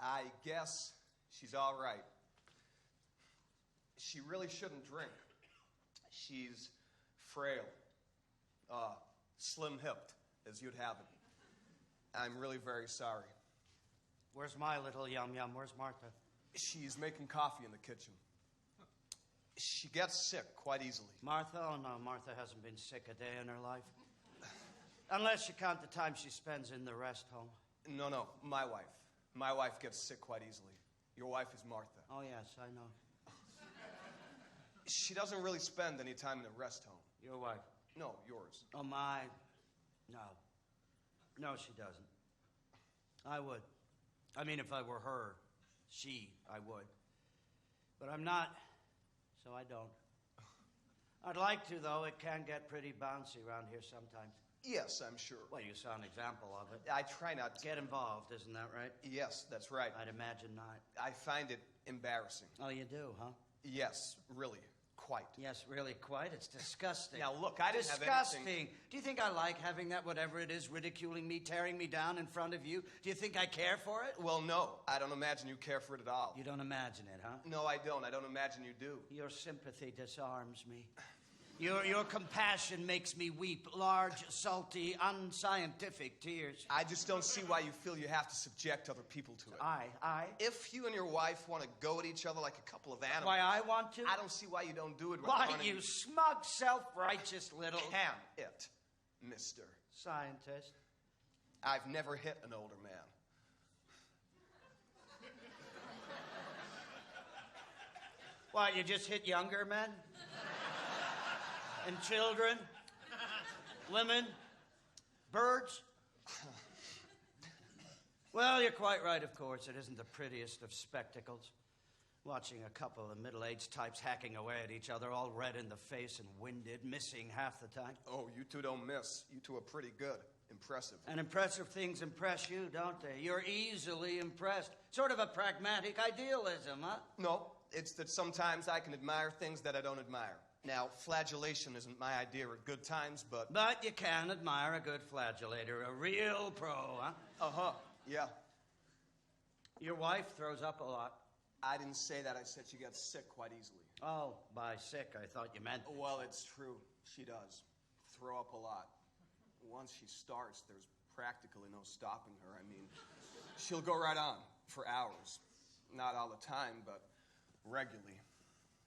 I guess she's all right. She really shouldn't drink. She's frail, slim-hipped, as you'd have it. I'm really very sorry. Where's my little yum-yum? Where's Martha? She's making coffee in the kitchen. She gets sick quite easily. Martha? Oh, no, Martha hasn't been sick a day in her life. Unless you count the time she spends in the rest home. No, my wife. My wife gets sick quite easily. Your wife is Martha. Oh, yes, I know. She doesn't really spend any time in the rest home. Your wife? No, yours. Oh, my. No. No, she doesn't. I would. I mean, if I were her, I would. But I'm not, so I don't. I'd like to, though. It can get pretty bouncy around here sometimes. Yes, I'm sure. Well, you saw an example of it. I try not to. Get involved, isn't that right? Yes, that's right. I'd imagine not. I find it embarrassing. Oh, you do, huh? Yes, really. Quite. Yes, really, quite. It's disgusting. Now, look, I didn't have anything... anything... Do you think I like having that, whatever it is, ridiculing me, tearing me down in front of you? Do you think I care for it? Well, no. I don't imagine you care for it at all. You don't imagine it, huh? No, I don't. I don't imagine you do. Your sympathy disarms me. Your compassion makes me weep large, salty, unscientific tears. I just don't see why you feel you have to subject other people to it. I? If you and your wife want to go at each other like a couple of animals... Why I want to? I don't see why you don't do it. Why, you smug, self-righteous little... Can it, mister? Scientist. I've never hit an older man. What, you just hit younger men? And children, women, birds. Well, you're quite right, of course. It isn't the prettiest of spectacles. Watching a couple of middle-aged types hacking away at each other, all red in the face and winded, missing half the time. Oh, you two don't miss. You two are pretty good. Impressive. And impressive things impress you, don't they? You're easily impressed. Sort of a pragmatic idealism, huh? No, it's that sometimes I can admire things that I don't admire. Now, flagellation isn't my idea of good times, but... But you can admire a good flagellator, a real pro, huh? Uh-huh, yeah. Your wife throws up a lot. I didn't say that. I said she gets sick quite easily. Oh, by sick, I thought you meant... Well, it's true. She does. Throw up a lot. Once she starts, there's practically no stopping her. I mean, she'll go right on for hours. Not all the time, but regularly.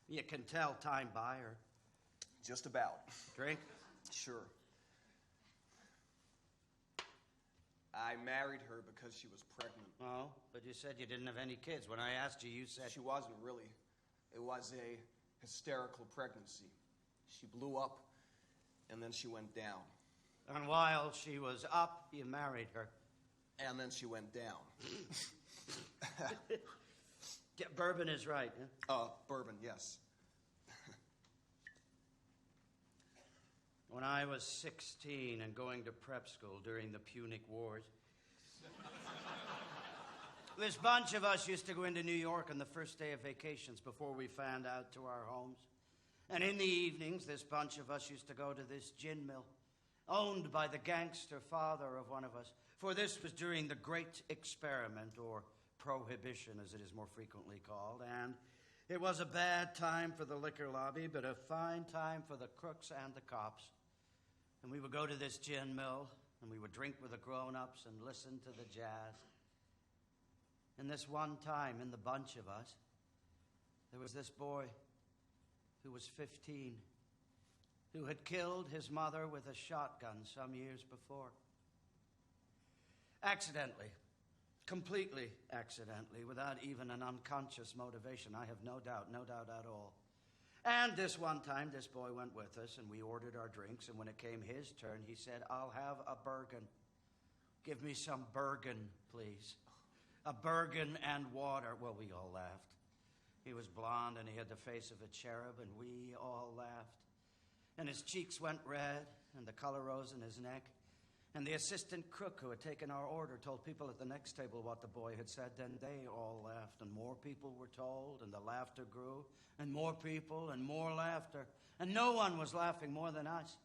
You can tell time by her. Just about. Drink? Sure. I married her because she was pregnant. Oh, but you said you didn't have any kids. When I asked you, you said... She wasn't really. It was a hysterical pregnancy. She blew up, and then she went down. And while she was up, you married her. And then she went down. Bourbon is right, huh? Bourbon, yes. When I was 16 and going to prep school during the Punic Wars, this bunch of us used to go into New York on the first day of vacations before we fanned out to our homes. And in the evenings, this bunch of us used to go to this gin mill, owned by the gangster father of one of us. For this was during the Great Experiment, or Prohibition, as it is more frequently called. And it was a bad time for the liquor lobby, but a fine time for the crooks and the cops. And we would go to this gin mill, and we would drink with the grown-ups and listen to the jazz. And this one time, in the bunch of us, there was this boy who was 15, who had killed his mother with a shotgun some years before. Accidentally. Completely accidentally, without even an unconscious motivation. I have no doubt at all. And this one time, this boy went with us, and we ordered our drinks, and when it came his turn, he said, "I'll have a Bergen. Give me some Bergen, please. A Bergen and water." Well, we all laughed. He was blonde, and he had the face of a cherub, and we all laughed. And his cheeks went red, and the color rose in his neck. And the assistant crook who had taken our order told people at the next table what the boy had said. Then they all laughed, and more people were told, and the laughter grew, and more people, and more laughter. And no one was laughing more than us.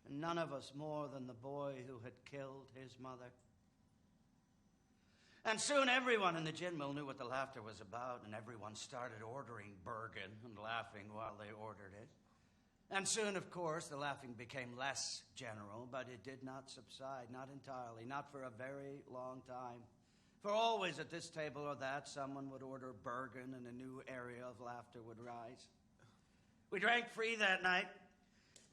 And none of us more than the boy who had killed his mother. And soon everyone in the gin mill knew what the laughter was about, and everyone started ordering Bergen and laughing while they ordered it. And soon, of course, the laughing became less general, but it did not subside, not entirely, not for a very long time. For always at this table or that, someone would order Bergen and a new area of laughter would rise. We drank free that night,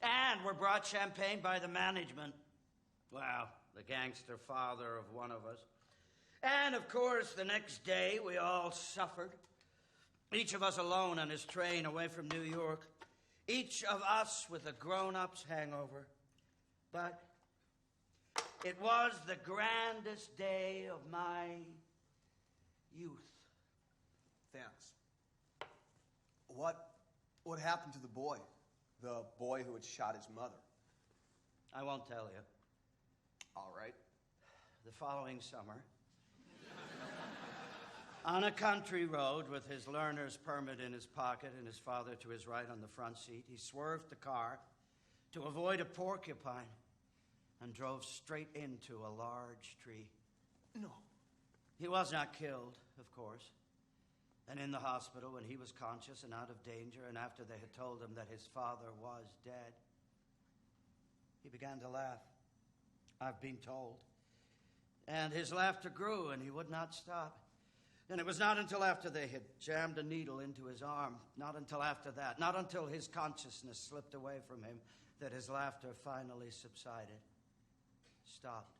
and were brought champagne by the management. Well, the gangster father of one of us. And, of course, the next day we all suffered. Each of us alone on his train away from New York. Each of us with a grown-up's hangover. But it was the grandest day of my youth. Thanks. What happened to the boy? The boy who had shot his mother? I won't tell you. All right. The following summer, on a country road with his learner's permit in his pocket and his father to his right on the front seat, he swerved the car to avoid a porcupine and drove straight into a large tree. No. He was not killed, of course. And in the hospital, when he was conscious and out of danger, and after they had told him that his father was dead, he began to laugh, I've been told. And his laughter grew, and he would not stop. And it was not until after they had jammed a needle into his arm, not until after that, not until his consciousness slipped away from him, that his laughter finally subsided, stopped.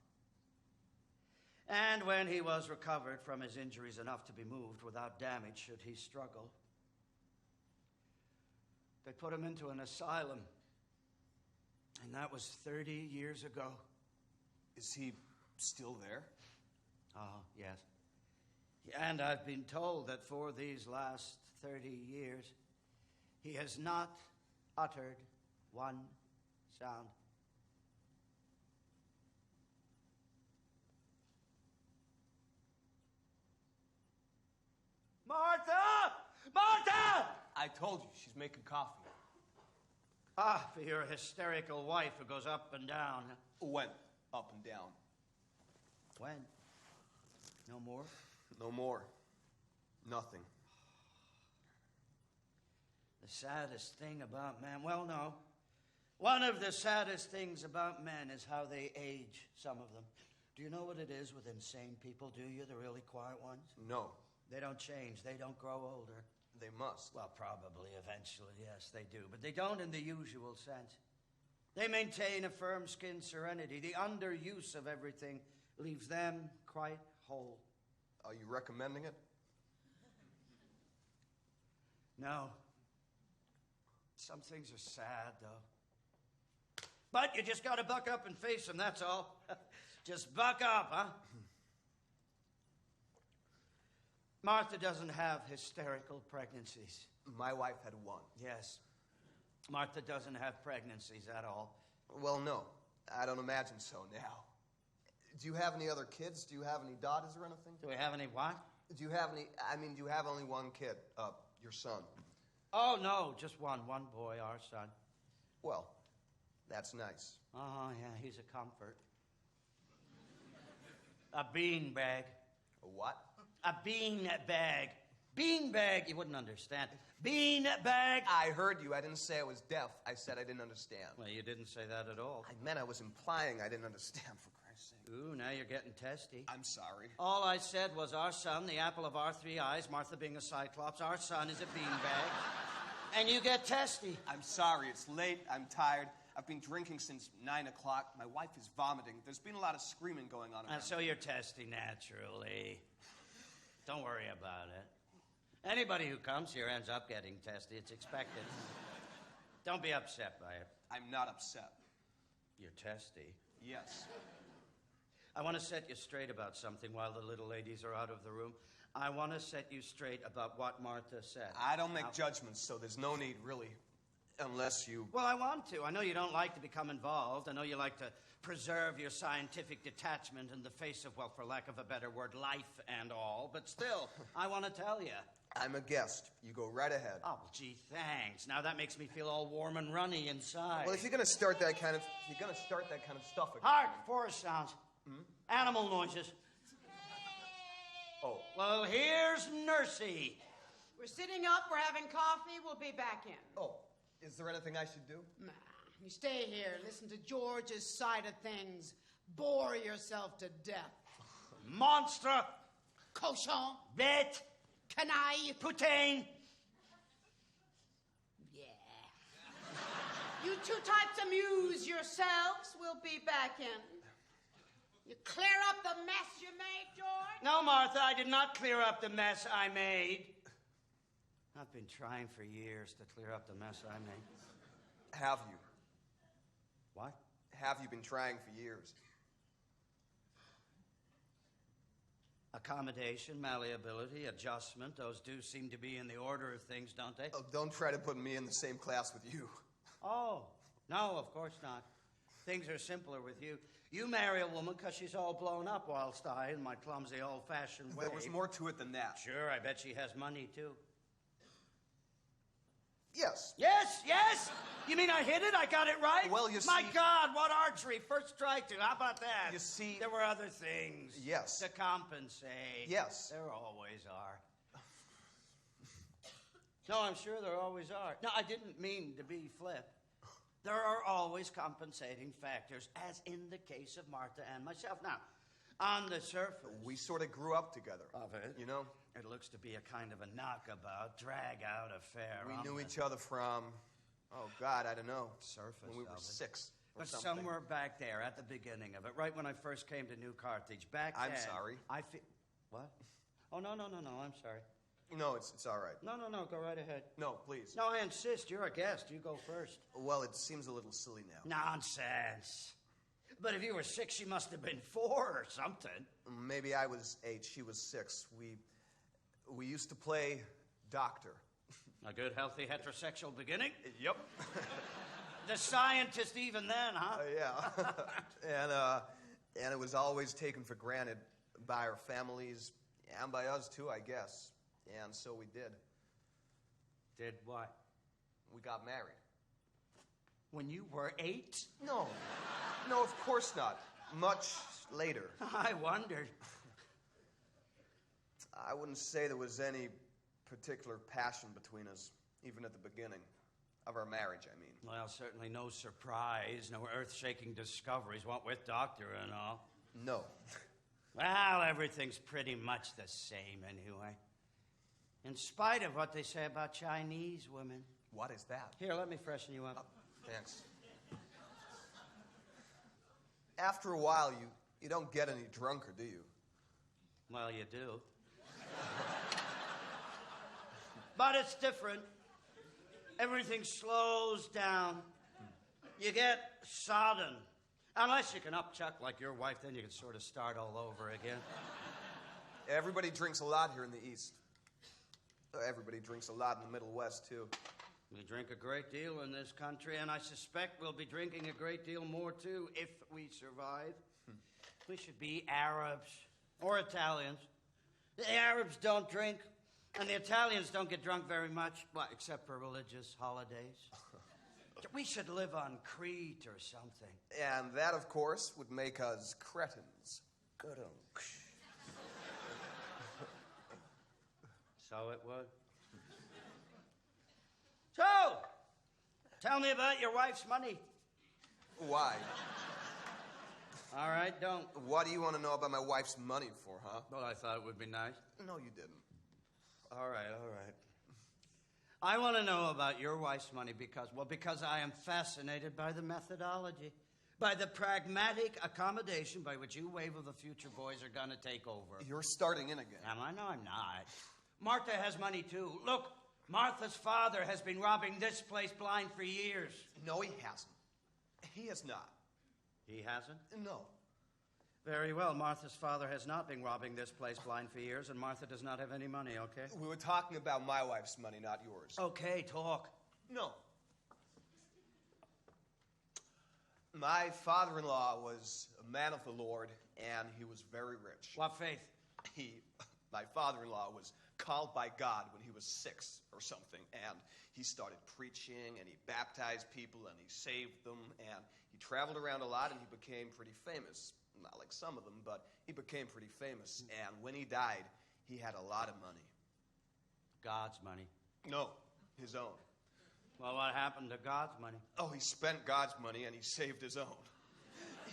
And when he was recovered from his injuries enough to be moved without damage should he struggle, they put him into an asylum. And that was 30 years ago. Is he still there? Oh, yes. And I've been told that for these last 30 years, he has not uttered one sound. Martha! Martha! I told you, she's making coffee. Ah, for your hysterical wife who goes up and down. When? Up and down. When? No more? No more. Nothing. The saddest thing about men, well, no. One of the saddest things about men is how they age, some of them. Do you know what it is with insane people, do you? The really quiet ones? No. They don't change. They don't grow older. They must. Well, probably, eventually, yes, they do. But they don't in the usual sense. They maintain a firm-skinned serenity. The underuse of everything leaves them quite whole. Are you recommending it? No. Some things are sad, though. But you just got to buck up and face them, that's all. Just buck up, huh? Martha doesn't have hysterical pregnancies. My wife had one. Yes. Martha doesn't have pregnancies at all. Well, no. I don't imagine so now. Do you have any other kids? Do you have any daughters or anything? Do we have any what? Do you have only one kid? Your son. Oh, no, just one boy, our son. Well, that's nice. Oh, yeah, he's a comfort. A beanbag. A what? A beanbag. Beanbag, you wouldn't understand. Beanbag. I heard you. I didn't say I was deaf. I said I didn't understand. Well, you didn't say that at all. I meant I was implying I didn't understand, for Christ's sake. Ooh, now you're getting testy. I'm sorry. All I said was our son, the apple of our three eyes, Martha being a cyclops, our son is a beanbag. And you get testy. I'm sorry. It's late. I'm tired. I've been drinking since 9 o'clock. My wife is vomiting. There's been a lot of screaming going on around. And so you're testy naturally. Don't worry about it. Anybody who comes here ends up getting testy. It's expected. Don't be upset by it. I'm not upset. You're testy. Yes. I want to set you straight about something while the little ladies are out of the room. I want to set you straight about what Martha said. I don't make judgments, so there's no need, really, unless you... Well, I want to. I know you don't like to become involved. I know you like to preserve your scientific detachment in the face of, well, for lack of a better word, life and all. But still, I want to tell you. I'm a guest. You go right ahead. Oh, well, gee, thanks. Now that makes me feel all warm and runny inside. Well, if you're going to start that kind of stuff again... Hark! Forest sounds. Animal noises. Oh. Well, here's Nursey. We're sitting up, we're having coffee, we'll be back in. Oh, is there anything I should do? Nah, you stay here, listen to George's side of things, bore yourself to death. Monster. Cochon. Bête. Canaille. Putain. Yeah. You two types amuse yourselves, we'll be back in. You clear up the mess you made, George? No, Martha, I did not clear up the mess I made. I've been trying for years to clear up the mess I made. Have you? What? Have you been trying for years? Accommodation, malleability, adjustment, those do seem to be in the order of things, don't they? Oh, don't try to put me in the same class with you. Oh, no, of course not. Things are simpler with you. You marry a woman because she's all blown up, whilst I, in my clumsy, old-fashioned way... There was more to it than that. Sure, I bet she has money, too. Yes. Yes, yes! You mean I hit it? I got it right? Well, you see... My God, what archery! First strike, too. How about that? You see... There were other things. Yes. To compensate. Yes. There always are. No, I'm sure there always are. No, I didn't mean to be flip. There are always compensating factors, as in the case of Martha and myself. Now, on the surface... We sort of grew up together. Of it? You know? It looks to be a kind of a knockabout, drag-out affair. We knew each other from, oh, God, I don't know. Surface when we were of it. 6 or But something. somewhere back there, at the beginning of it, right when I first came to New Carthage, back then... I'm sorry. I feel... What? Oh, no, I'm sorry. No, it's all right. No, go right ahead. No, please. No, I insist. You're a guest. You go first. Well, it seems a little silly now. Nonsense. But if you were 6, she must have been 4 or something. Maybe I was 8, she was 6. We used to play doctor. A good, healthy, heterosexual beginning? Yep. The scientist even then, huh? Yeah. And it was always taken for granted by our families, and by us too, I guess. And so we did. Did what? We got married. When you were 8? No, of course not. Much later. I wondered. I wouldn't say there was any particular passion between us, even at the beginning of our marriage, I mean. Well, certainly no surprise, no earth-shaking discoveries, what with doctor and all. No. Well, everything's pretty much the same anyway. In spite of what they say about Chinese women. What is that? Here, let me freshen you up. Thanks. After a while, you don't get any drunker, do you? Well, you do. But it's different. Everything slows down. You get sodden. Unless you can upchuck like your wife, then you can sort of start all over again. Everybody drinks a lot here in the East. Everybody drinks a lot in the Middle West, too. We drink a great deal in this country, and I suspect we'll be drinking a great deal more, too, if we survive. We should be Arabs or Italians. The Arabs don't drink, and the Italians don't get drunk very much, well, except for religious holidays. We should live on Crete or something. And that, of course, would make us cretins. So it would. So, tell me about your wife's money. Why? All right, don't. What do you want to know about my wife's money for, huh? Well, I thought it would be nice. No, you didn't. All right. I want to know about your wife's money because I am fascinated by the methodology, by the pragmatic accommodation by which you wave of the future boys are going to take over. You're starting in again. Am I? No, I'm not. Martha has money, too. Look, Martha's father has been robbing this place blind for years. No, he hasn't. He has not. He hasn't? No. Very well. Martha's father has not been robbing this place blind for years, and Martha does not have any money, okay? We were talking about my wife's money, not yours. Okay, talk. No. My father-in-law was a man of the Lord, and he was very rich. What faith? My father-in-law was called by God when he was 6 or something, and he started preaching, and he baptized people, and he saved them, and he traveled around a lot, and he became pretty famous. Not like some of them, but he became pretty famous. And when he died, He had a lot of money. God's money. No, his own. Well, what happened to God's money? Oh, he spent God's money and he saved his own.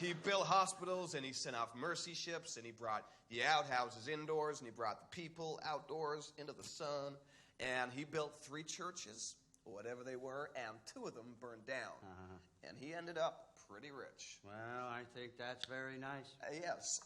He built hospitals and he sent off mercy ships and he brought the outhouses indoors and he brought the people outdoors into the sun. And he built 3 churches, whatever they were, and 2 of them burned down. And he ended up pretty rich. Well, I think that's very nice. Yes.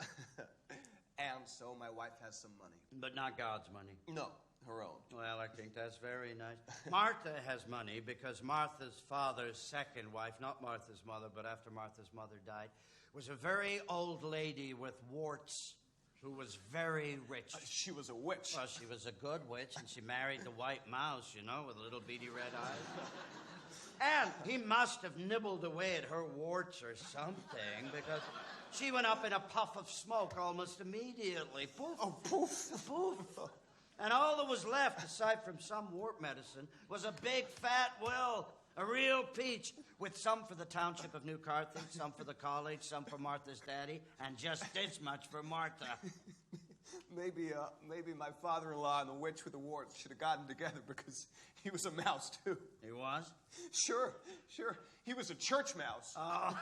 And so my wife has some money. But not God's money. No, her own. Well, I think that's very nice. Martha has money because Martha's father's second wife, not Martha's mother, but after Martha's mother died, was a very old lady with warts who was very rich. She was a witch. Well, she was a good witch, and she married the white mouse, you know, with little beady red eyes. And he must have nibbled away at her warts or something, because she went up in a puff of smoke almost immediately. Poof. Oh, poof. Poof. And all that was left, aside from some wart medicine, was a big fat will, a real peach, with some for the township of New Carthage, some for the college, some for Martha's daddy, and just this much for Martha. Maybe my father-in-law and the witch with the warts should have gotten together because he was a mouse, too. He was? Sure. He was a church mouse. Oh.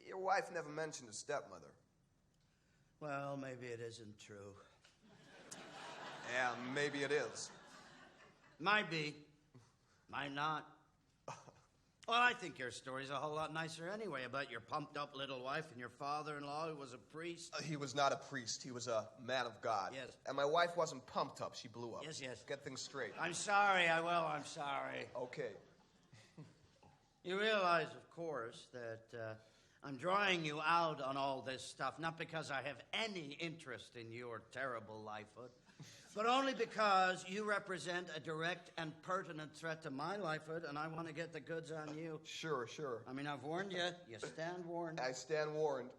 Your wife never mentioned a stepmother. Well, maybe it isn't true. Yeah, maybe it is. Might be. Might not. Well, I think your story's a whole lot nicer anyway, about your pumped-up little wife and your father-in-law who was a priest. He was not a priest. He was a man of God. Yes. And my wife wasn't pumped up. She blew up. Yes. Get things straight. I'm sorry, I'm sorry. Okay. You realize, of course, that I'm drawing you out on all this stuff, not because I have any interest in your terrible lifehood, but only because you represent a direct and pertinent threat to my lifehood, and I want to get the goods on you. Sure. I mean, I've warned you. You stand warned. I stand warned.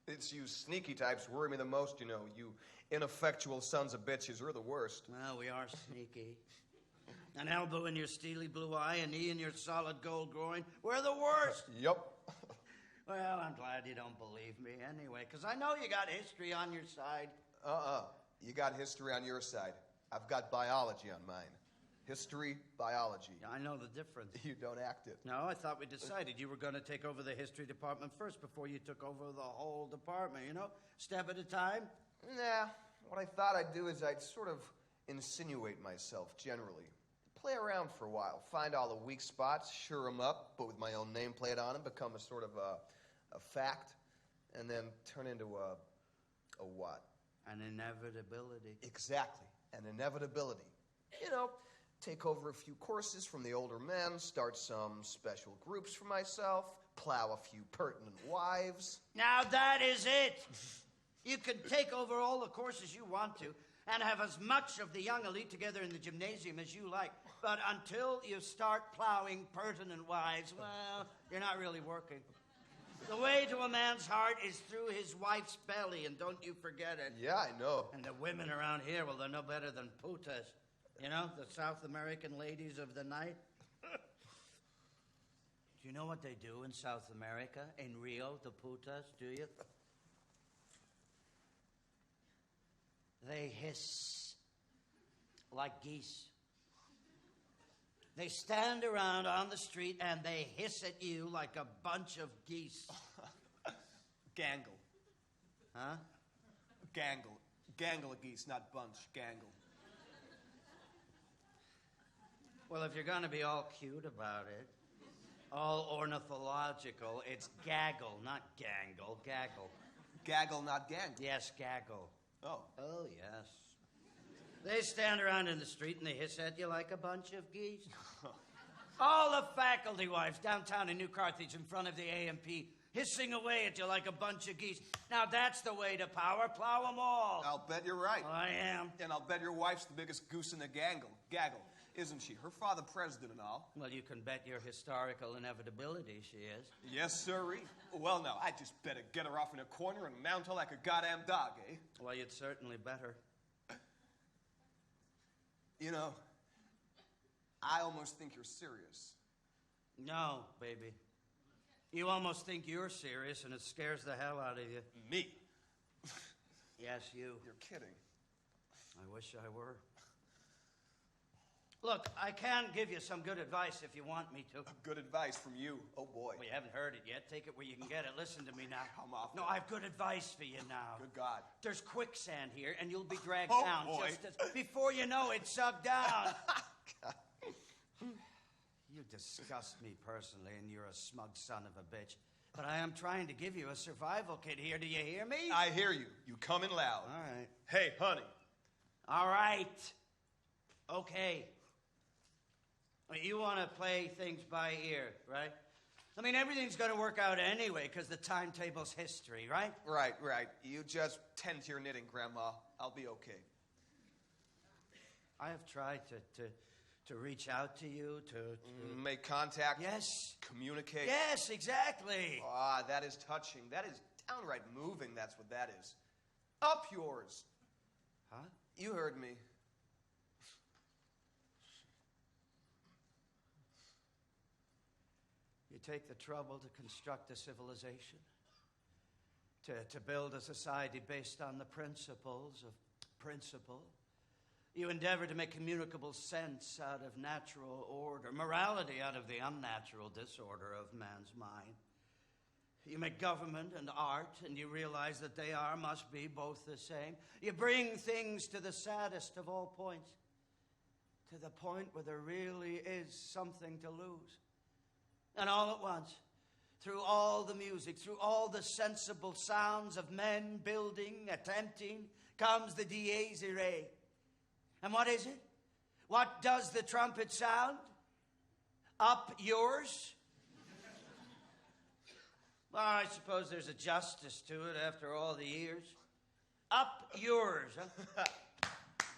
It's you sneaky types worry me the most, you know. You ineffectual sons of bitches. You're the worst. Well, we are sneaky. An elbow in your steely blue eye, a knee in your solid gold groin. We're the worst. Yep. Well, I'm glad you don't believe me anyway, because I know you got history on your side. You got history on your side. I've got biology on mine. History, biology. I know the difference. You don't act it. No, I thought we decided you were going to take over the history department first before you took over the whole department, you know? Step at a time. Nah, what I thought I'd do is I'd sort of insinuate myself generally. Play around for a while, find all the weak spots, sure them up, put with my own nameplate on them, become a sort of a fact, and then turn into a what? An inevitability. Exactly, an inevitability. You know, take over a few courses from the older men, start some special groups for myself, plow a few pertinent wives. Now that is it. You can take over all the courses you want to and have as much of the young elite together in the gymnasium as you like. But until you start plowing pertinent wives, well, you're not really working. The way to a man's heart is through his wife's belly, and don't you forget it. Yeah, I know. And the women around here, well, they're no better than putas. You know, the South American ladies of the night. Do you know what they do in South America, in Rio, the putas, do you? They hiss like geese. They stand around on the street and they hiss at you like a bunch of geese. Gangle. Huh? Gangle. Gangle of geese, not bunch. Gangle. Well, if you're going to be all cute about it, all ornithological, it's gaggle, not gangle. Gaggle. Gaggle, not gangle. Yes, gaggle. Oh. Oh, yes. They stand around in the street and they hiss at you like a bunch of geese. All the faculty wives downtown in New Carthage in front of the AMP hissing away at you like a bunch of geese. Now that's the way to power. Plow them all. I'll bet you're right. I am. And I'll bet your wife's the biggest goose in the gaggle, isn't she? Her father president and all. Well, you can bet your historical inevitability she is. Yes, sirree. Well, now, I just better get her off in a corner and mount her like a goddamn dog, eh? Well, you'd certainly better. You know, I almost think you're serious. No, baby. You almost think you're serious, and it scares the hell out of you. Me? Yes, you. You're kidding. I wish I were. Look, I can give you some good advice if you want me to. Good advice from you. Oh, boy. Well, you haven't heard it yet. Take it where you can get it. Listen to me now. I'm off. No, I have good advice for you now. Good God. There's quicksand here, and you'll be dragged Oh, down. boy. Just as, before you know it, sunk down. You disgust me personally, and you're a smug son of a bitch. But I am trying to give you a survival kit here. Do you hear me? I hear you. You come in loud. All right. Hey, honey. All right. Okay. You want to play things by ear, right? I mean, everything's going to work out anyway because the timetable's history, right? Right. You just tend to your knitting, Grandma. I'll be okay. I have tried to reach out to you, to... Make contact? Yes. Communicate? Yes, exactly. Ah, that is touching. That is downright moving, that's what that is. Up yours. Huh? You heard me. You take the trouble to construct a civilization, to build a society based on the principles of principle. You endeavor to make communicable sense out of natural order, morality out of the unnatural disorder of man's mind. You make government and art, and you realize that they must be both the same. You bring things to the saddest of all points, to the point where there really is something to lose. And all at once, through all the music, through all the sensible sounds of men building, attempting, comes the dies irae. And what is it? What does the trumpet sound? Up yours? Well, I suppose there's a justice to it after all the years. Up yours, huh?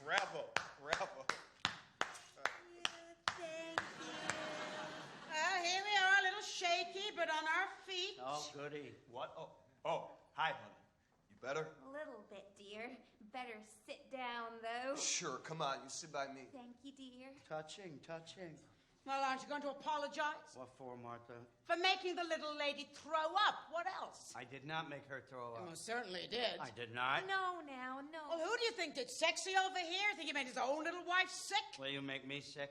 Bravo. Thank you. Well, here we are, a little shaky, but on our feet. Oh, goody. What? Oh, hi, honey. You better? A little bit, dear. Better sit down, though. Sure, come on, you sit by me. Thank you, dear. Touching. Well, aren't you going to apologize? What for, Martha? For making the little lady throw up. What else? I did not make her throw up. Well, certainly did. I did not. No. Well, who do you think did? Sexy over here? Think he made his own little wife sick? Will you make me sick?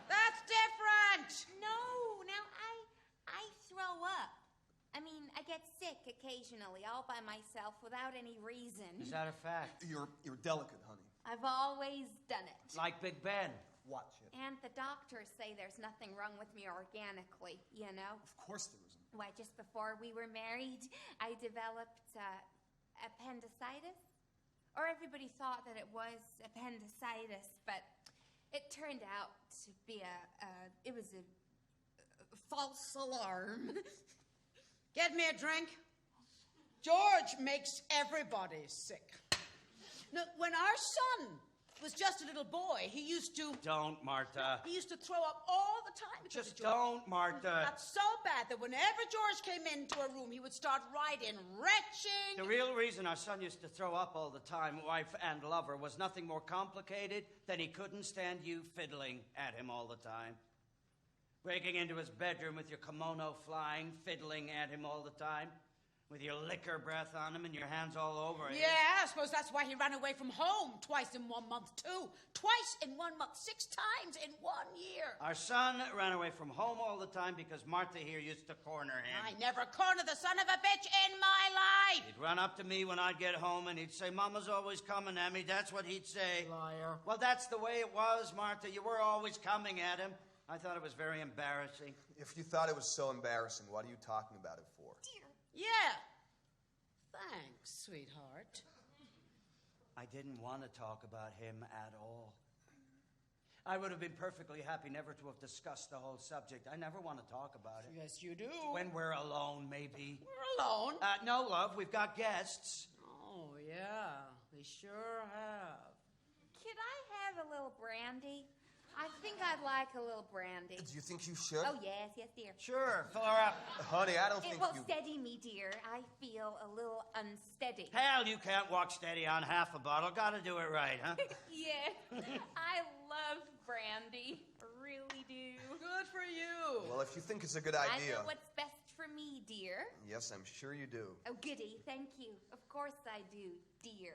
That's different. No, now I throw up. I mean, I get sick occasionally, all by myself, without any reason. Is that a fact? You're delicate, honey. I've always done it. Like Big Ben. Watch it. And the doctors say there's nothing wrong with me organically, you know? Of course there isn't. Why, just before we were married, I developed appendicitis. Or everybody thought that it was appendicitis, but it turned out to be a false alarm. Get me a drink. George makes everybody sick. Now, when our son was just a little boy, he used to... Don't, Martha. He used to throw up all the time. because Just of George. don't, Martha. Got so bad that whenever George came into a room, he would start writing, retching. The real reason our son used to throw up all the time, wife and lover, was nothing more complicated than he couldn't stand you fiddling at him all the time. Breaking into his bedroom with your kimono flying, fiddling at him all the time, with your liquor breath on him and your hands all over him. Yeah, I suppose that's why he ran away from home twice in 1 month, too. Twice in 1 month, 6 times in 1 year. Our son ran away from home all the time because Martha here used to corner him. I never cornered the son of a bitch in my life. He'd run up to me when I'd get home and he'd say, Mama's always coming at me. That's what he'd say. Liar. Well, that's the way it was, Martha. You were always coming at him. I thought it was very embarrassing. If you thought it was so embarrassing, what are you talking about it for? Yeah. Thanks, sweetheart. I didn't want to talk about him at all. I would have been perfectly happy never to have discussed the whole subject. I never want to talk about it. Yes, you do. When we're alone, maybe. We're alone. No, love, we've got guests. Oh, yeah. They sure have. Could I have a little brandy? I think I'd like a little brandy. Do you think you should? Oh, yes, dear. Sure, fill her up. Honey, I don't It think will you... steady me, dear. I feel a little unsteady. Hell, you can't walk steady on half a bottle. Gotta do it right, huh? Yes, I love brandy. Really do. Good for you. Well, if you think it's a good I idea... know what's best for me, dear. Yes, I'm sure you do. Oh, goody, thank you. Of course I do, dear.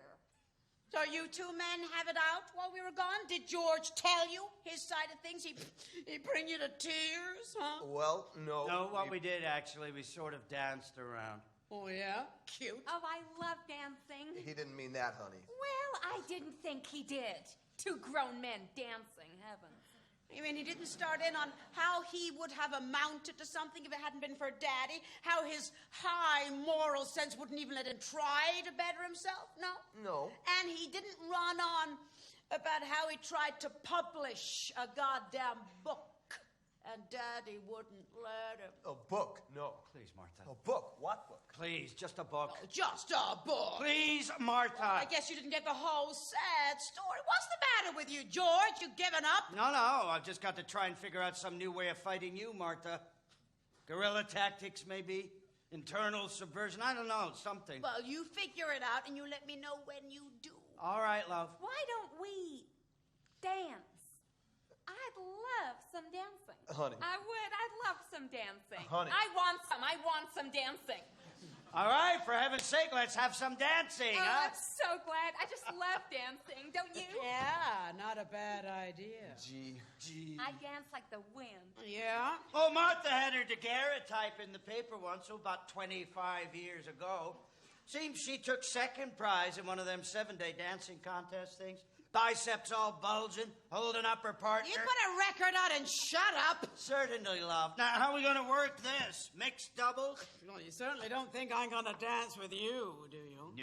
So you two men have it out while we were gone? Did George tell you his side of things? He bring you to tears, huh? Well, no. No, what we did, actually, we sort of danced around. Oh, yeah? Cute. Oh, I love dancing. He didn't mean that, honey. Well, I didn't think he did. Two grown men dancing, heavens. I mean, he didn't start in on how he would have amounted to something if it hadn't been for Daddy, how his high moral sense wouldn't even let him try to better himself, no? No. And he didn't run on about how he tried to publish a goddamn book, and Daddy wouldn't let him. A book? No. Please, Martha. A book? What book? Please, just a book. Oh, just a book. Please, Martha. I guess you didn't get the whole sad story. What's the matter with you, George? You given up? No, I've just got to try and figure out some new way of fighting you, Martha. Guerrilla tactics, maybe. Internal subversion. I don't know, something. Well, you figure it out, and you let me know when you do. All right, love. Why don't we dance? I'd love some dancing. Honey. I would. I'd love some dancing. Honey. I want some dancing. All right, for heaven's sake, let's have some dancing, Oh, huh? I'm so glad. I just love dancing, don't you? Yeah, not a bad idea. Gee. I dance like the wind. Yeah? Oh, Martha had her daguerreotype in the paper once, about 25 years ago. Seems she took second prize in one of them 7-day dancing contest things. Biceps all bulging, holding up her partner. You put a record on and shut up. Certainly, love. Now, how are we going to work this? Mixed doubles? Well, you certainly don't think I'm going to dance with you, do you?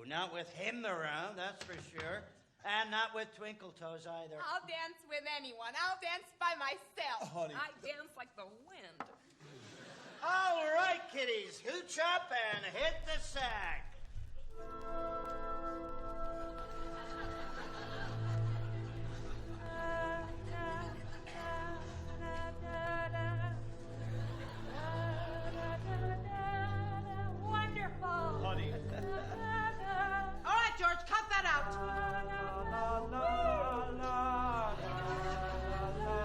No, not with him around, that's for sure. And not with Twinkle Toes either. I'll dance with anyone. I'll dance by myself. Honey. I dance like the wind. All right, kiddies, hooch up and hit the sack. Wonderful. Honey. All right, George, cut that out.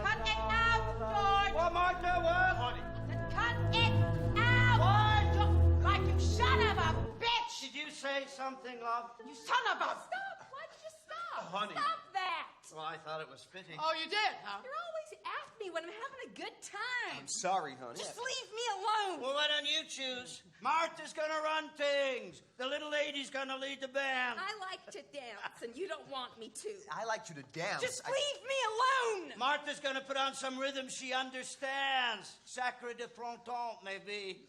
Cut it out, George. What, Martha, what? Honey. Cut it out. What? George, like you son of a bitch. Did you say something, love? You son of a... Stop. Why did you stop? Honey. Stop that. Well, I thought it was fitting. Oh, you did, huh? You're always at me when I'm having a good time. I'm sorry, honey. Just leave me alone. Well, why don't you choose? Martha's gonna run things. The little lady's gonna lead the band. I like to dance, and you don't want me to. I like you to dance. Just leave me alone. Martha's gonna put on some rhythm she understands. Sacre de fronton, maybe.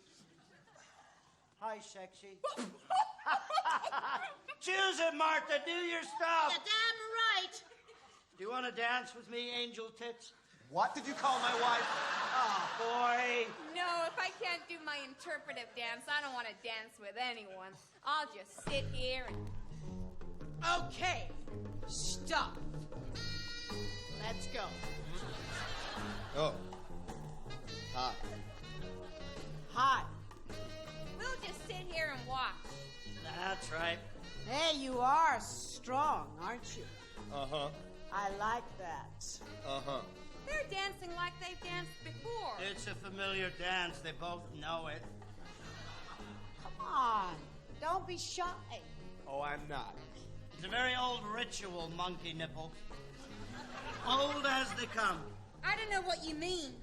Hi, sexy. Choose it, Martha. Do your stuff. You're damn right. Do you want to dance with me, angel tits? What did you call my wife? Oh, boy. No, if I can't do my interpretive dance, I don't want to dance with anyone. I'll just sit here and... Okay, stop. Let's go. Oh. Hi. Hi. We'll just sit here and watch. That's right. Hey, you are strong, aren't you? Uh-huh. I like that. Uh-huh. They're dancing like they've danced before. It's a familiar dance. They both know it. Come on, don't be shy. Oh, I'm not. It's a very old ritual, monkey nipples. Old as they come. I don't know what you mean.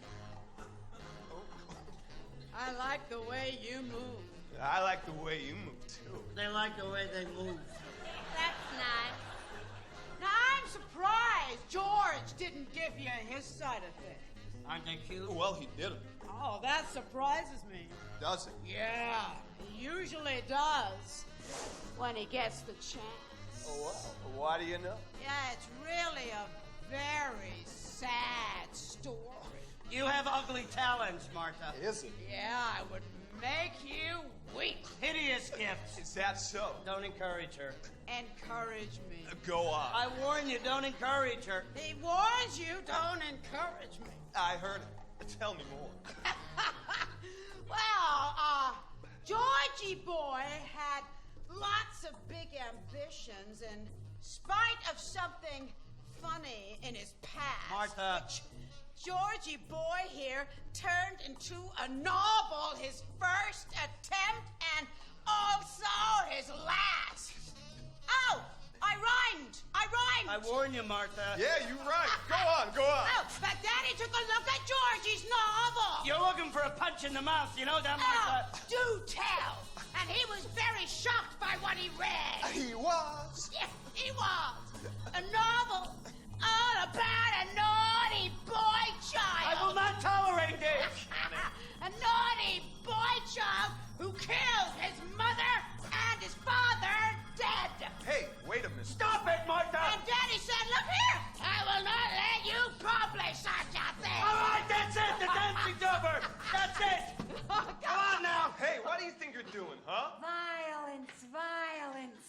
I like the way you move. I like the way you move, too. They like the way they move. That's nice. Now, I'm surprised George didn't give you his side of things. Aren't they cute? Well, he didn't. Oh, that surprises me. Does it? Yeah, he usually does when he gets the chance. Oh, well. Why do you know? Yeah, it's really a very sad story. You have ugly talents, Martha. Is it? Yeah, I would make you weep. Hideous gifts. Is that so? Don't encourage her. Encourage me. Go on. I warn you, don't encourage her. He warns you, don't encourage me. I heard it. Tell me more. Well, Georgie boy had lots of big ambitions in spite of something funny in his past. Martha. Which Georgie boy here turned into a novel, his first attempt and also his last. Oh, I rhymed. I warn you, Martha. Yeah, you're right. Go on. Oh, but Daddy took a look at Georgie's novel. You're looking for a punch in the mouth, you know that, Martha? Oh, do tell. And he was very shocked by what he read. He was. Yes, he was. A novel all about a naughty boy child. I will not tolerate this. A naughty boy child who killed his mother and his father dead. Hey, wait a minute. Stop it, Martha! And Daddy said, look here, I will not let you publish such a thing. All right, that's it. The dancing's over. That's it. Oh, Come on now. Hey, what do you think you're doing, huh? Violence, violence.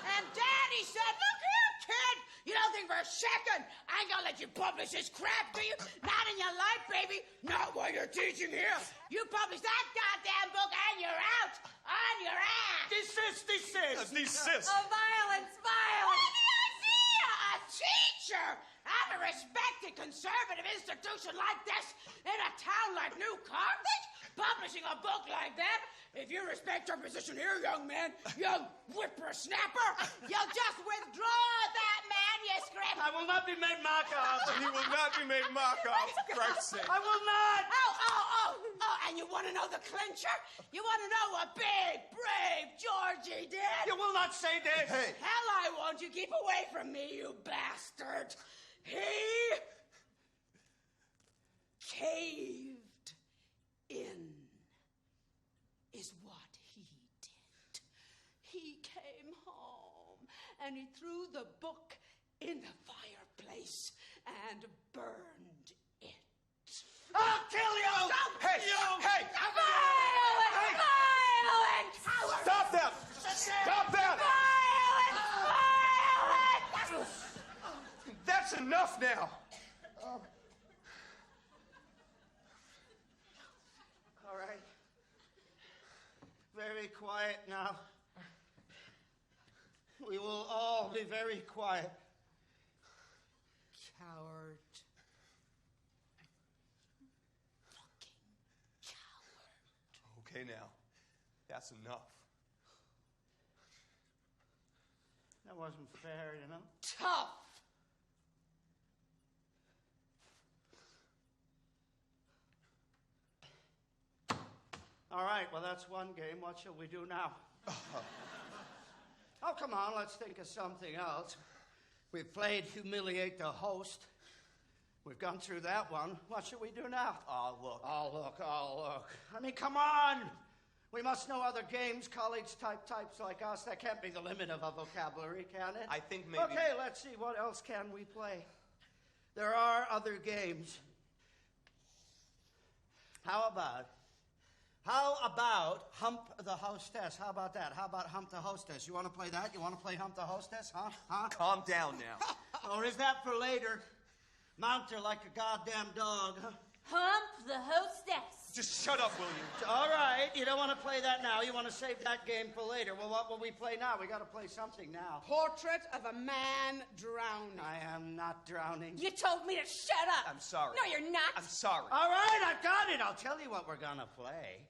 And Daddy said, look here, kid, you don't think for a second I ain't gonna let you publish this crap, do you? Not in your life, baby. Not while you're teaching here. You publish that goddamn book and you're out on your ass. Desist. Desist. Oh, violence, What violence. the idea? A teacher at a respected conservative institution like this in a town like New Carthage? Publishing a book like that? If you respect your position here, young man, young whippersnapper, you'll just withdraw that manuscript. I will not be made mock of. He will not be made mock of, for Christ's sake. I will not. Oh, and you want to know the clincher? You want to know what big, brave Georgie did? You will not say this. Hey. Hell, I won't. You keep away from me, you bastard. He caved in is what he did. He came home and he threw the book in the fireplace and burned it. I'll kill you. Hey, hey! Violent! Violent! Stop that! Stop that! Violent! Violent! That's enough now. All right. Very quiet now. We will all be very quiet. Coward. Fucking coward. Okay, now. That's enough. That wasn't fair, you know? Tough. All right, well, that's one game. What shall we do now? Oh, come on, let's think of something else. We've played Humiliate the Host. We've gone through that one. What should we do now? Look. Oh, look. I mean, come on. We must know other games, college-type types like us. That can't be the limit of our vocabulary, can it? I think maybe... Okay, let's see. What else can we play? There are other games. How about Hump the Hostess? How about that? How about Hump the Hostess? You want to play that? You want to play Hump the Hostess, huh? Calm down now. Or is that for later? Mount her like a goddamn dog, huh? Hump the hostess. Just shut up, will you? All right, you don't want to play that now. You want to save that game for later. Well, what will we play now? We got to play something now. Portrait of a man drowning. I am not drowning. You told me to shut up. I'm sorry. No, you're not. I'm sorry. All right, I've got it. I'll tell you what we're going to play.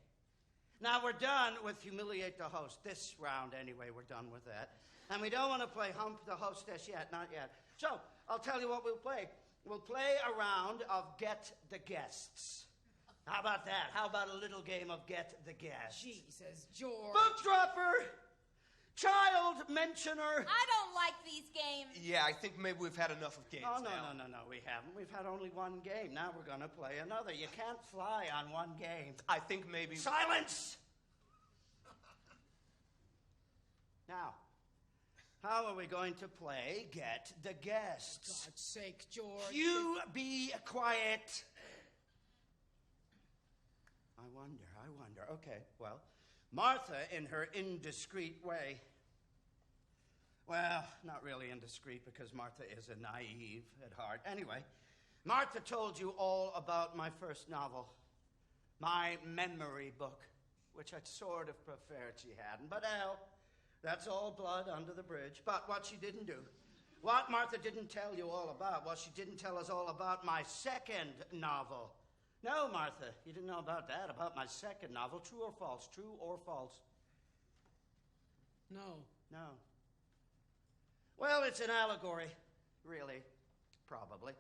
Now, we're done with Humiliate the Host. This round, anyway, we're done with that. And we don't want to play Hump the Hostess yet, not yet. So, I'll tell you what we'll play. We'll play a round of Get the Guests. How about that? How about a little game of Get the Guests? Jesus, George. Book dropper, child mentioner. I don't like these games. Yeah, I think maybe we've had enough of games Oh, no, now. no, we haven't. We've had only one game. Now we're going to play another. You can't fly on one game. I think maybe... Silence! Now, how are we going to play Get the Guests? For God's sake, George. You be quiet. I wonder. Okay, well, Martha, in her indiscreet way, well, not really indiscreet because Martha is a naive at heart. Anyway, Martha told you all about my first novel, my memory book, which I'd sort of preferred she hadn't. But hell, that's all blood under the bridge. But what she didn't do, what Martha didn't tell you all about, well, she didn't tell us all about my second novel. No, Martha, you didn't know about that, about my second novel. True or false? True or false? No. No. Well, it's an allegory, really, probably.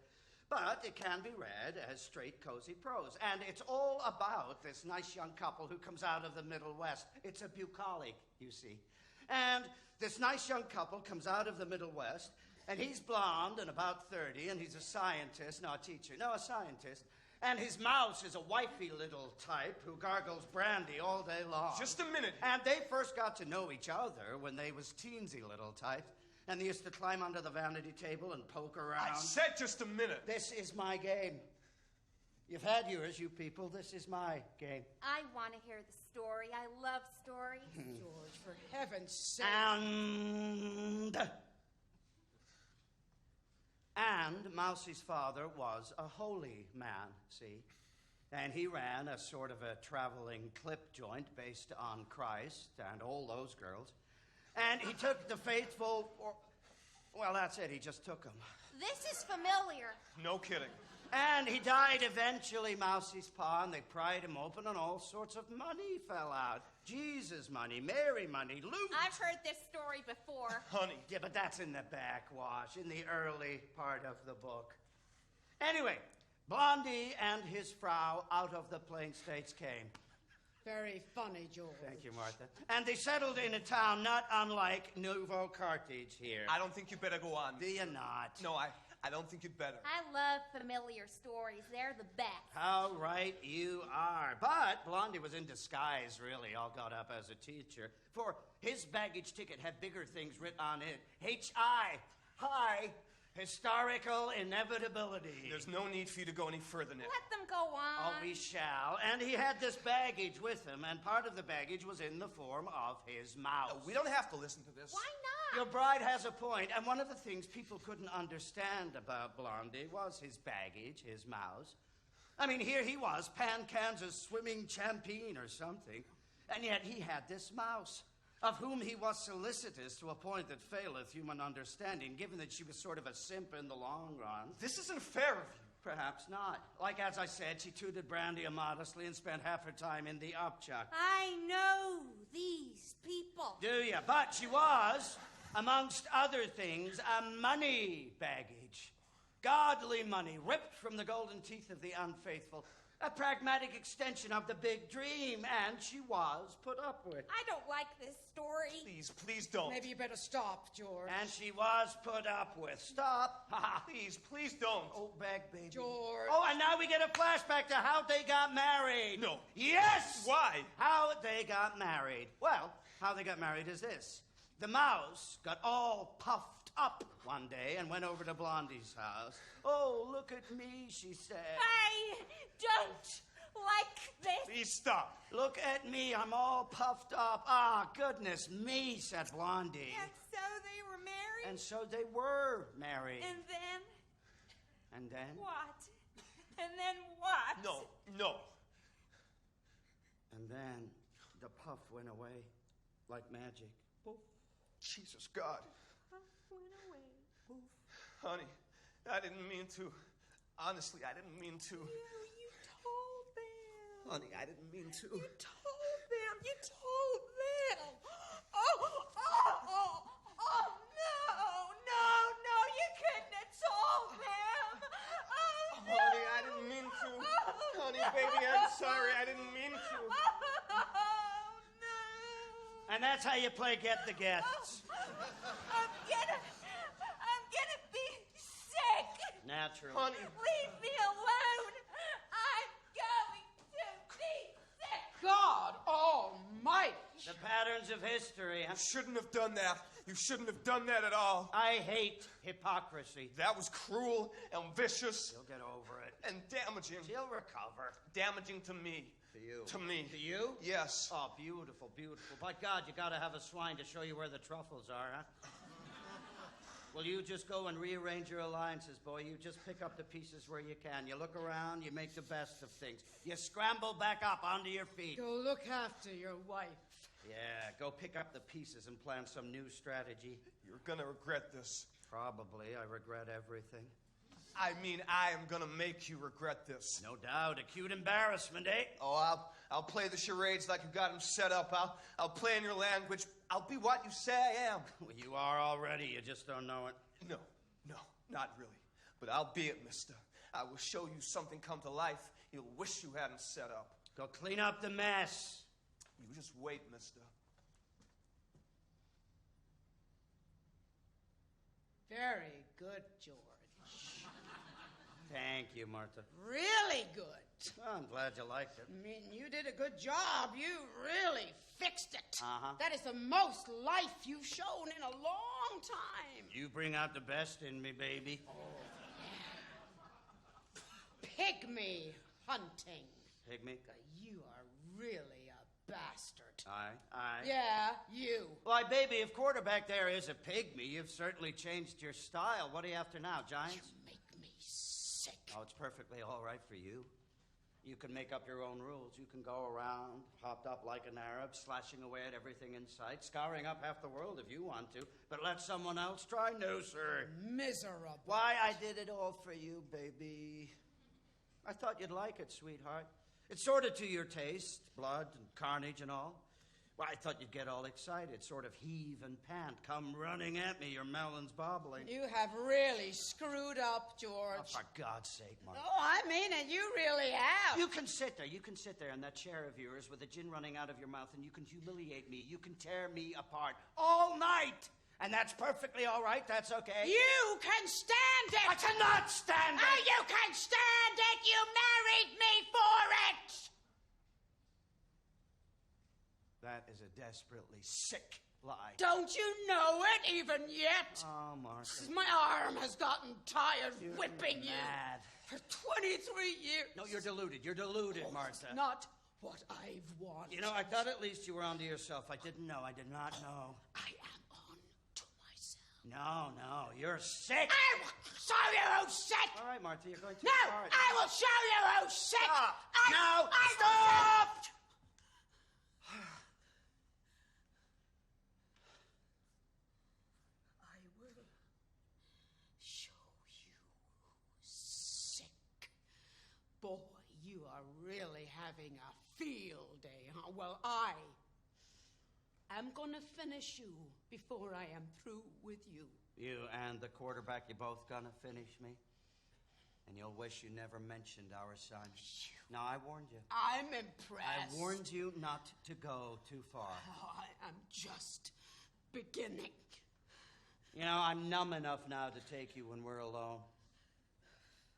But it can be read as straight, cozy prose. And it's all about this nice young couple who comes out of the Middle West. It's a bucolic, you see. And this nice young couple comes out of the Middle West, and he's blonde and about 30, and he's a scientist, no, a teacher, no, a scientist. And his mouse is a wifey little type who gargles brandy all day long. Just a minute. And they first got to know each other when they was teensy little types. And they used to climb under the vanity table and poke around. I said just a minute. This is my game. You've had yours, you people. This is my game. I want to hear the story. I love stories. George, for heaven's sake. And Mousie's father was a holy man, see? And he ran a sort of a traveling clip joint based on Christ and all those girls. And he took the faithful, well, that's it, he just took them. This is familiar. No kidding. And he died eventually, Mousie's pa, and they pried him open and all sorts of money fell out. Jesus money, Mary money, loot. I've heard this story before. Honey. Yeah, but that's in the backwash, in the early part of the book. Anyway, Blondie and his frau out of the Plain States came. Very funny, George. Thank you, Martha. And they settled in a town not unlike Nouveau Carthage here. I don't think you better go on. Do you not? No, I don't think you'd better. I love familiar stories. They're the best. How right you are. But Blondie was in disguise, really, all got up as a teacher. For his baggage ticket had bigger things written on it. H.I. High Historical Inevitability. There's no need for you to go any further now. Let them go on. Oh, we shall. And he had this baggage with him, and part of the baggage was in the form of his mouse. We don't have to listen to this. Why not? Your bride has a point, and one of the things people couldn't understand about Blondie was his baggage, his mouse. I mean, here he was, Pan Kansas swimming champion or something, and yet he had this mouse, of whom he was solicitous to a point that faileth human understanding, given that she was sort of a simp in the long run. This isn't fair of you. Perhaps not. Like, as I said, she tooted brandy immodestly and spent half her time in the upchuck. I know these people. Do you? But she was, amongst other things, a money baggage. Godly money, ripped from the golden teeth of the unfaithful. A pragmatic extension of the big dream, and she was put up with. I don't like this story. Please don't. Maybe you better stop, George. And she was put up with. Stop. Please don't. Oh, bag baby. George. Oh, and now we get a flashback to how they got married. No. Yes! Why? How they got married. Well, how they got married is this. The mouse got all puffed up one day and went over to Blondie's house. Oh, look at me, she said. I don't like this. Please stop. Look at me, I'm all puffed up. Ah, goodness me, said Blondie. And so they were married? And so they were married. And then? And then? What? And then what? No. And then the puff went away like magic. Poof. Jesus, God. Puff went away. Poof. Honey, I didn't mean to. Honestly, I didn't mean to. You told them. Honey, I didn't mean to. You told them. You told them. No, you couldn't have told them. Oh, no. Honey, I didn't mean to. Honey, baby, I'm sorry. I didn't mean to. Oh, no. And that's how you play Get the Guests. I'm gonna be sick. Naturally. Honey. Leave me alone. I'm going to be sick. God almighty. The patterns of history. You shouldn't have done that. You shouldn't have done that at all. I hate hypocrisy. That was cruel and vicious She'll get over it. and damaging. She'll recover. Damaging to me. To you. To me. To you? Yes. Oh, beautiful, beautiful. By God, you gotta have a swine to show you where the truffles are, huh? Well, you just go and rearrange your alliances, boy. You just pick up the pieces where you can. You look around, you make the best of things. You scramble back up onto your feet. Go look after your wife. Yeah, go pick up the pieces and plan some new strategy. You're gonna regret this. Probably. I regret everything. I mean, I am gonna make you regret this. No doubt. Acute embarrassment, eh? Oh, I'll play the charades like you got them set up. I'll play in your language. I'll be what you say I am. Well, you are already. You just don't know it. No, not really. But I'll be it, mister. I will show you something come to life you'll wish you hadn't set up. Go clean up the mess. You just wait, mister. Very good, George. Thank you, Martha. Really good. Well, I'm glad you liked it. I mean, you did a good job. You really fixed it. Uh-huh. That is the most life you've shown in a long time. You bring out the best in me, baby. Pygmy hunting. Pygmy? You are really a bastard. Aye. Yeah, you. Why, baby, if quarterback there is a pygmy, you've certainly changed your style. What are you after now, Giants? You make me sick. Oh, it's perfectly all right for you. You can make up your own rules. You can go around, hopped up like an Arab, slashing away at everything in sight, scouring up half the world if you want to. But let someone else try? No, sir. Miserable. Why, I did it all for you, baby. I thought you'd like it, sweetheart. It's sort of to your taste, blood and carnage and all. Well, I thought you'd get all excited, sort of heave and pant. Come running at me, your melon's bobbling. You have really screwed up, George. Oh, for God's sake, Mark. Oh, I mean it. You really have. You can sit there in that chair of yours with the gin running out of your mouth, and you can humiliate me. You can tear me apart all night. And that's perfectly all right. That's okay. You can stand it. I cannot stand it. Oh, you can stand it. You married me for it. That is a desperately sick lie. Don't you know it even yet? Oh, Martha. My arm has gotten tired whipping you. Mad. For 23 years. No, you're deluded. You're deluded, Oh, Martha. it's not what I've wanted. You know, I thought at least you were onto yourself. I didn't know. I did not know. I am on to myself. No, you're sick. I will show you who's sick. All right, Martha, you're going too No, far. I will show you who's sick. Stop. I Stop. I will show you who's sick. Boy, you are really having a field day, huh? Well, I am going to finish you before I am through with you. You and the quarterback, you both gonna finish me? And you'll wish you never mentioned our son. Now, I warned you. I'm impressed. I warned you not to go too far. Oh, I am just beginning. You know, I'm numb enough now to take you when we're alone.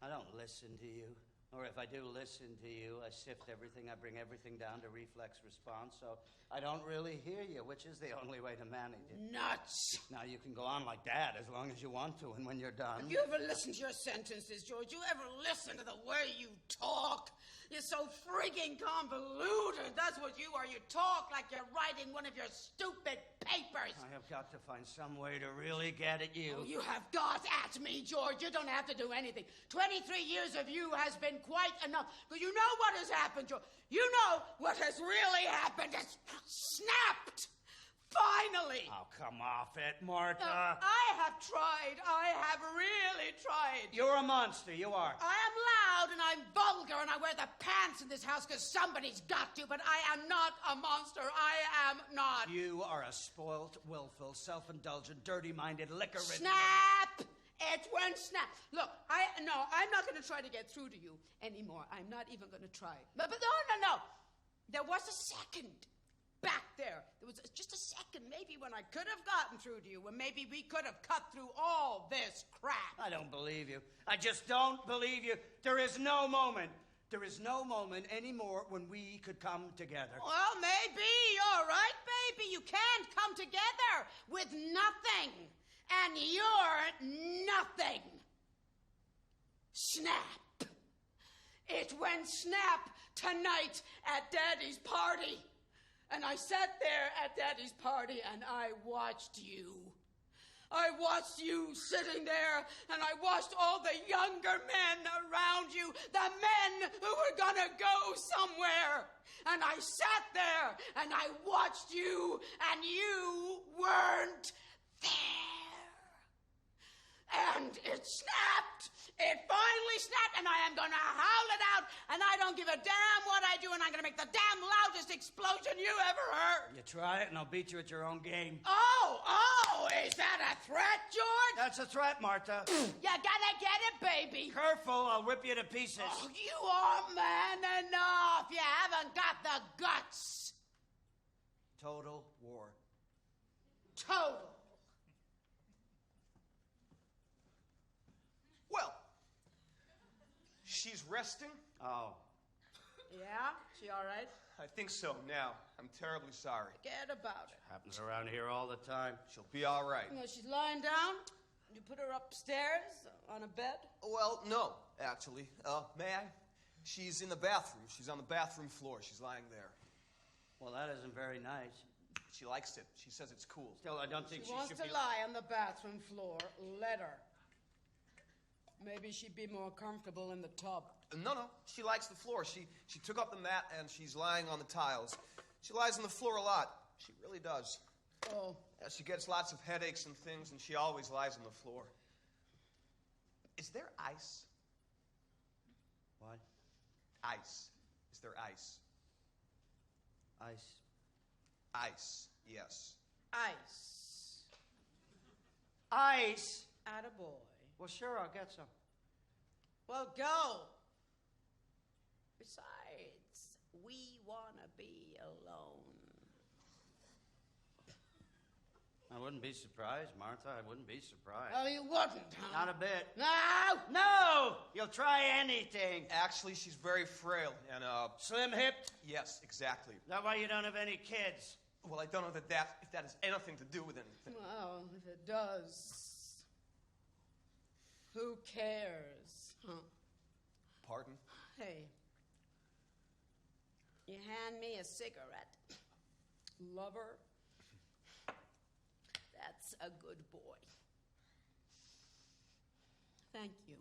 I don't listen to you. Or if I do listen to you, I sift everything, I bring everything down to reflex response, so I don't really hear you, which is the only way to manage it. Nuts. Now, you can go on like that as long as you want to, and when you're done... Have you ever listened to your sentences, George? You ever listen to the way you talk? You're so frigging convoluted. That's what you are. You talk like you're writing one of your stupid papers. I have got to find some way to really get at you. Oh, you have got at me, George. You don't have to do anything. 23 years of you has been quite enough. But you know what has happened, George. You know what has really happened. It's snapped. Finally. Oh, come off it, Martha. I have tried. I have really tried. You're a monster. You are. I am loud and I'm vulgar and I wear the pants in this house because somebody's got to, but I am not a monster. I am not. You are a spoilt, willful, self-indulgent, dirty-minded, liquor-ridden... Snap! It went snap. Look, I'm not going to try to get through to you anymore. I'm not even going to try. But no. There was a second back there. There was just a second, maybe, when I could have gotten through to you, when maybe we could have cut through all this crap. I don't believe you. I just don't believe you. There is no moment anymore when we could come together. Well, maybe. You're right, baby. You can't come together with nothing. And you're nothing. Snap. It went snap tonight at Daddy's party. And I sat there at Daddy's party and I watched you. I watched you sitting there, and I watched all the younger men around you, the men who were gonna go somewhere. And I sat there, and I watched you, and you weren't there. And it snapped. It finally snapped, and I am gonna howl it out, and I don't give a damn what I do, and I'm gonna make the damn loudest explosion you ever heard. You try it, and I'll beat you at your own game. Oh, is that a threat, George? That's a threat, Martha. You gotta get it, baby. Careful, I'll rip you to pieces. Oh, you are man enough. You haven't got the guts. Total war. Total. Well, she's resting? Oh. Yeah? She all right? I think so now. I'm terribly sorry. Forget about it. Happens around here all the time. She'll be all right. You know, she's lying down. You put her upstairs on a bed? Well, no, actually. May I? She's in the bathroom. She's on the bathroom floor. She's lying there. Well, that isn't very nice. She likes it. She says it's cool. Still, I don't think She she wants should to be... lie on the bathroom floor. Let her. Maybe she'd be more comfortable in the tub. No. She likes the floor. She took up the mat and she's lying on the tiles. She lies on the floor a lot. She really does. Oh. Yeah, she gets lots of headaches and things, and she always lies on the floor. Is there ice? What? Ice. Is there ice? Ice. Ice, yes. Ice. Ice? Attaboy. Well, sure, I'll get some. Well, go. Besides, we want to be alone. I wouldn't be surprised, Martha. I wouldn't be surprised. Oh, you wouldn't, huh? Not a bit. No! No! You'll try anything. Actually, she's very frail, and, Slim-hipped? yes, exactly. Is that why you don't have any kids? Well, I don't know if that has anything to do with anything. Well, if it does, who cares? Huh? Pardon? Hey, you hand me a cigarette, lover? That's a good boy. Thank you.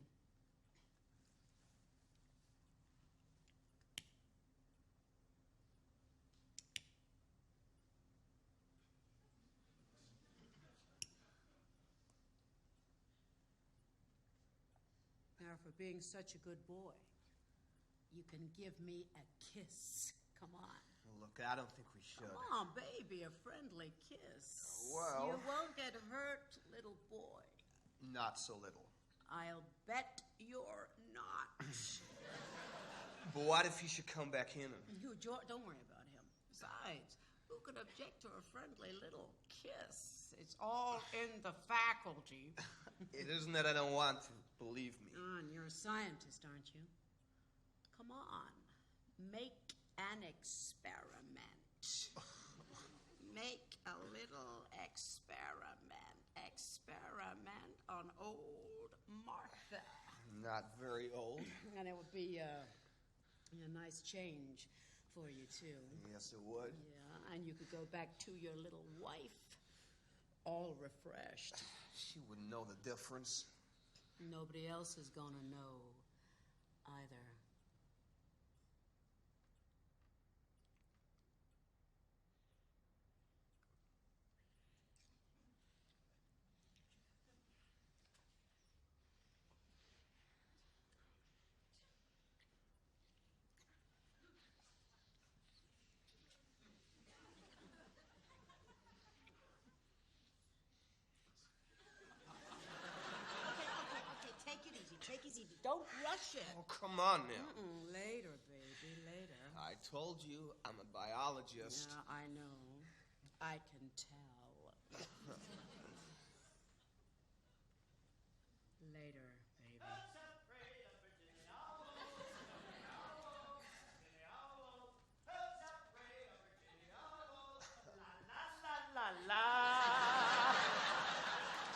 Now, for being such a good boy, you can give me a kiss. Come on. Look, I don't think we should. Come on, baby, a friendly kiss. Well... You won't get hurt, little boy. Not so little. I'll bet you're not. But what if he should come back in and... Don't worry about him. Besides, who could object to a friendly little kiss? It's all in the faculty. It isn't that I don't want to, believe me. And you're a scientist, aren't you? Come on. Make an experiment. Make a little experiment. Experiment on old Martha. Not very old. And it would be a nice change for you, too. Yes, it would. Yeah, and you could go back to your little wife, all refreshed. She wouldn't know the difference. Nobody else is gonna know either. Take it easy. Don't rush it. Oh, come on now. Later, baby, later. I told you I'm a biologist. Yeah, I know. I can tell. Later, baby. La, la, la.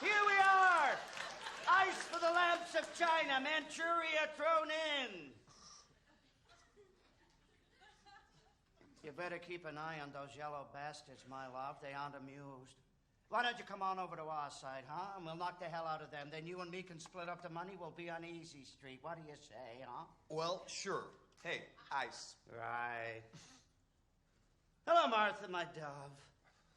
Here we are. Ice for the lamps of China. Manchuria thrown in. You better keep an eye on those yellow bastards, my love. They aren't amused. Why don't you come on over to our side, huh? And we'll knock the hell out of them. Then you and me can split up the money. We'll be on Easy Street. What do you say, huh? Well, sure. Hey, ice. Right. Hello, Martha, my dove.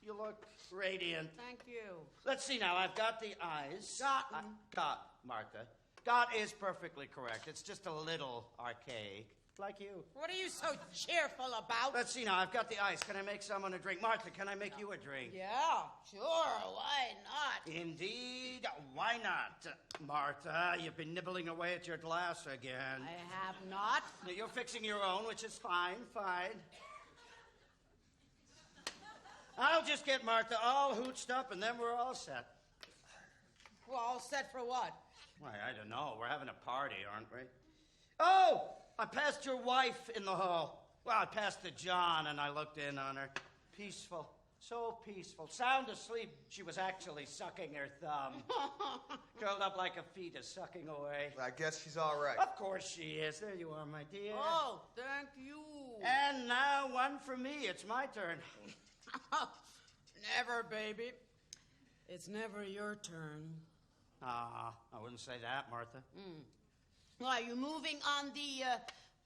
You look radiant. Thank you. Let's see now. I've got the eyes. Gotten. Got, Martha. Got is perfectly correct. It's just a little archaic. Like you. What are you so cheerful about? Let's see now. I've got the ice. Can I make someone a drink? Martha, can I make you a drink? Yeah, sure. Why not? Indeed. Why not? Martha, you've been nibbling away at your glass again. I have not. You're fixing your own, which is fine, fine. I'll just get Martha all hooched up, and then we're all set. Well, all set for what? Why, I don't know. We're having a party, aren't we? Oh! I passed your wife in the hall. Well, I passed the John, and I looked in on her. Peaceful. So peaceful. Sound asleep. She was actually sucking her thumb. Curled up like a fetus, sucking away. I guess she's all right. Of course she is. There you are, my dear. Oh, thank you. And now one for me. It's my turn. Never, baby. It's never your turn. I wouldn't say that, Martha. Well, are you moving on the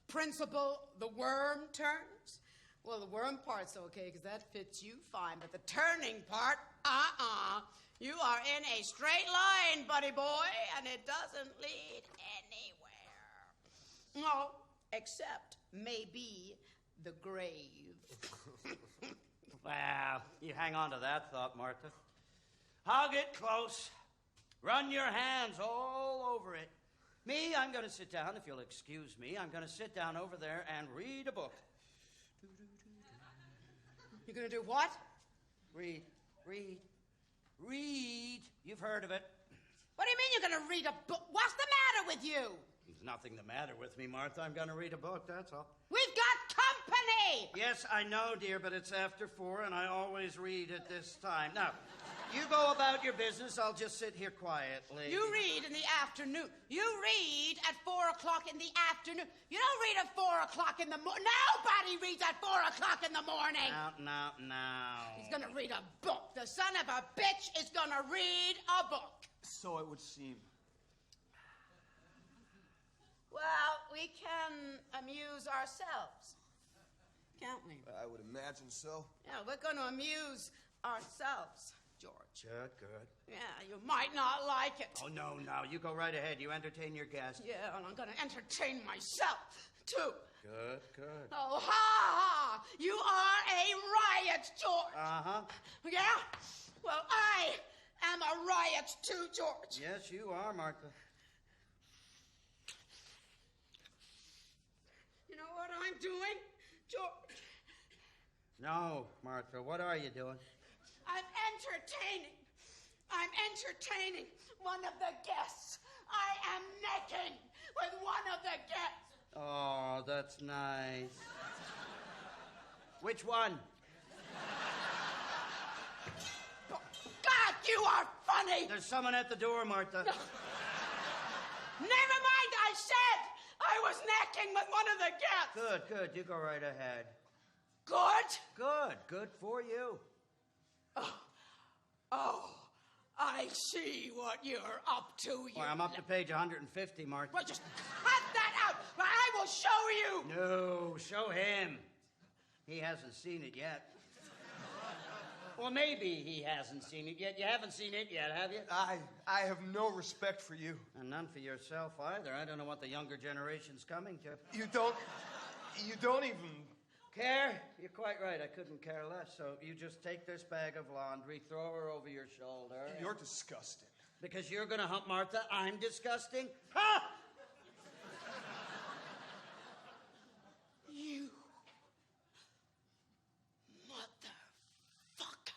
principle the worm turns? Well, the worm part's okay, because that fits you fine. But the turning part, you are in a straight line, buddy boy, and it doesn't lead anywhere. No, except maybe the grave. Well, you hang on to that thought, Martha. Hug it close. Run your hands all over it. Me, I'm going to sit down, if you'll excuse me. I'm going to sit down over there and read a book. You're going to do what? Read. You've heard of it. What do you mean you're going to read a book? What's the matter with you? There's nothing the matter with me, Martha. I'm going to read a book, that's all. We've got company! Yes, I know, dear, but it's after 4, and I always read at this time. Now, you go about your business. I'll just sit here quietly. You read in the afternoon. You read at 4 o'clock in the afternoon. You don't read at 4 o'clock in the morning. Nobody reads at 4 o'clock in the morning. Now. He's going to read a book. The son of a bitch is going to read a book. So it would seem. Well, we can amuse ourselves, can't we? I would imagine so. Yeah, we're going to amuse ourselves, George. Good. Yeah, you might not like it. Oh, no. You go right ahead. You entertain your guests. Yeah, and I'm going to entertain myself, too. Good. Oh, ha! You are a riot, George. Uh-huh. Yeah? Well, I am a riot, too, George. Yes, you are, Martha. You know what I'm doing, George? No, Martha, what are you doing? I'm entertaining one of the guests. I am necking with one of the guests. Oh, that's nice. Which one? God, you are funny. There's someone at the door, Martha. Never mind, I said I was necking with one of the guests. Good. You go right ahead. Good? Good for you. Oh, I see what you're up to. Well, I'm up to page 150, Martha. Well, just cut that out. I will show you. No, show him. He hasn't seen it yet. Well, maybe he hasn't seen it yet. You haven't seen it yet, have you? I have no respect for you. And none for yourself either. I don't know what the younger generation's coming to. You don't even care? You're quite right. I couldn't care less. So you just take this bag of laundry, throw her over your shoulder. You're disgusting. Because you're going to hump Martha, I'm disgusting? Ha! You motherfucker.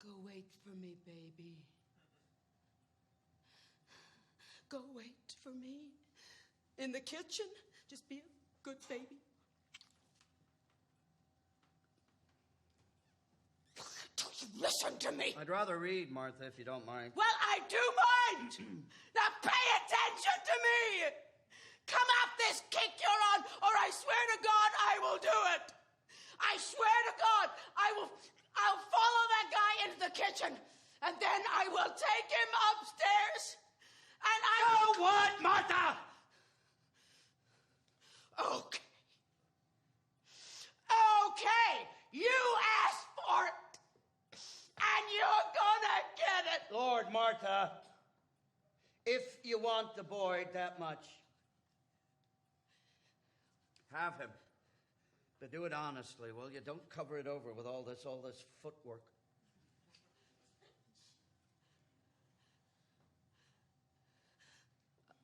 Go wait for me, baby. Go wait for me in the kitchen. Just be a good baby. Don't you listen to me. I'd rather read, Martha, if you don't mind. Well, I do mind. Now pay attention. attention to me! Come off this kick you're on, or I swear to God I will do it! I swear to God I'll follow that guy into the kitchen, and then I will take him upstairs, and I will... What, Martha? Okay. Okay, you asked for it, and you're gonna get it. Lord, Martha, if you want the boy that much, have him. But do it honestly, will you? Don't cover it over with all this footwork.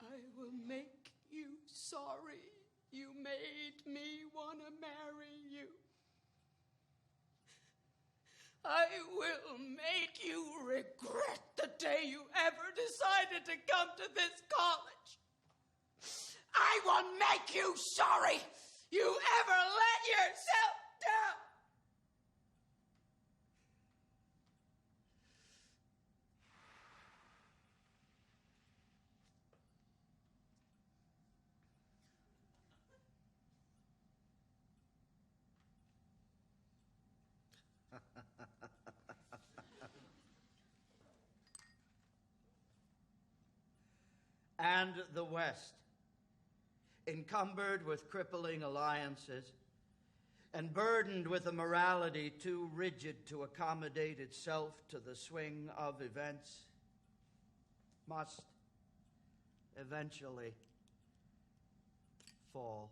I will make you sorry you made me want to marry you. I will make you regret the day you ever decided to come to this college. I will make you sorry you ever let yourself down. And the West, encumbered with crippling alliances and burdened with a morality too rigid to accommodate itself to the swing of events, must eventually fall.